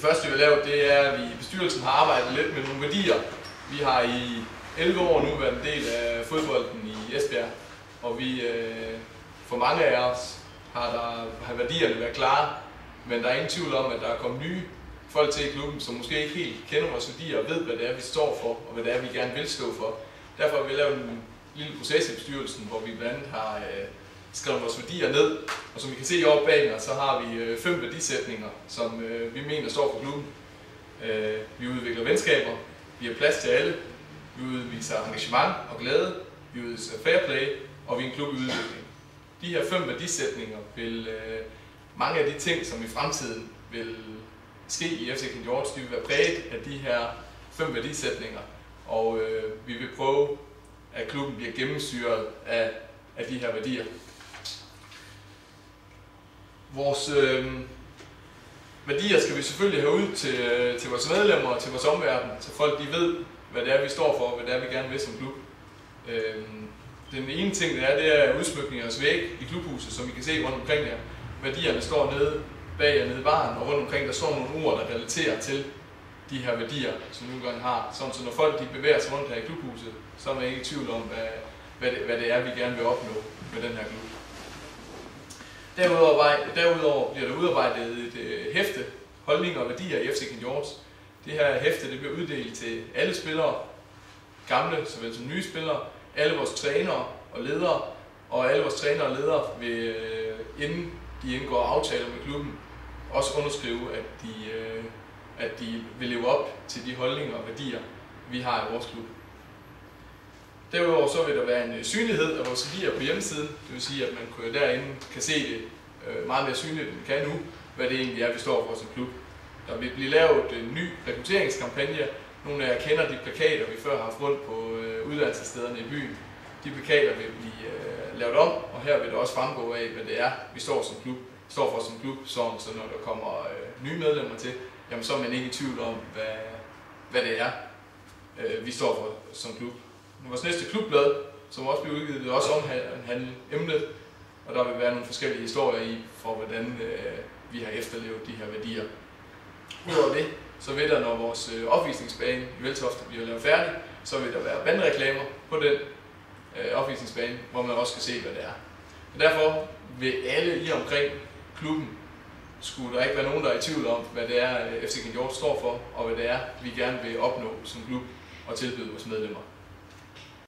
første, vi har lavet, det er, at vi i bestyrelsen har arbejdet lidt med nogle værdier. Vi har i 11 år nu været en del af fodbolden i Esbjerg, og for mange af os har værdierne været klare, men der er ingen tvivl om, at der er kommet nye folk til i klubben, som måske ikke helt kender vores værdier og ved, hvad det er, vi står for, og hvad det er, vi gerne vil stå for. Derfor har vi lavet en lille proces i bestyrelsen, hvor vi blandt andet har skrevet vores værdier ned, og som I kan se oppe bag mig, så har vi 5 værdisætninger, som vi mener står for klubben. Vi udvikler venskaber, vi har plads til alle, vi udviser engagement og glæde, vi udviser fair play, og vi er en klub i udvikling. De her 5 værdisætninger vil mange af de ting, som i fremtiden vil ske i FC King George, de vil være præget af de her 5 værdisætninger, og vi vil prøve, at klubben bliver gennemsyret af de her værdier. Vores værdier skal vi selvfølgelig have ud til vores medlemmer og til vores omverden, så folk de ved, hvad det er, vi står for, og hvad det er, vi gerne vil som klub. Den ene ting, det er udsmykning af vores væg i klubhuset, som I kan se rundt omkring jer. Værdierne står nede bag jer nede i baren, og rundt omkring der står nogle ord, der relaterer til de her værdier, som vi nogle gange har. Sådan, så når folk de bevæger sig rundt her i klubhuset, så er man ikke i tvivl om, hvad det er, vi gerne vil opnå med den her klub. Derudover bliver der udarbejdet et hæfte, holdninger og værdier i FC King George. Det her hæfte det bliver uddelt til alle spillere, gamle såvel som nye spillere, alle vores trænere og ledere, og alle vores trænere og ledere vil, inden de indgår aftaler med klubben, også underskrive, at de vil leve op til de holdninger og værdier, vi har i vores klub. Derudover så vil der være en synlighed af vores værdier på hjemmesiden, det vil sige, at man derinde kan se det meget mere synligt, end vi kan nu, hvad det egentlig er, vi står for som klub. Der vil blive lavet en ny rekrutteringskampagne. Nogle af jer kender de plakater, vi før har haft rundt på uddannelsesstederne i byen. De plakater vil blive lavet om, og her vil det også fremgå af, hvad det er, vi står for som klub, så når der kommer nye medlemmer til, jamen så er man ikke i tvivl om, hvad det er, vi står for som klub. Vores næste klubblad, som også bliver udgivet, vil også omhandle emnet, og der vil være nogle forskellige historier i, for hvordan vi har efterlevet de her værdier. Udover det, så vil der, når vores opvisningsbane i Veltofte bliver lavet færdig, så vil der være bandreklamer på den opvisningsbane, hvor man også kan se, hvad det er. Og derfor vil alle i omkring klubben, skulle der ikke være nogen, der er i tvivl om, hvad det er, FC King George står for, og hvad det er, vi gerne vil opnå som klub og tilbyde vores medlemmer.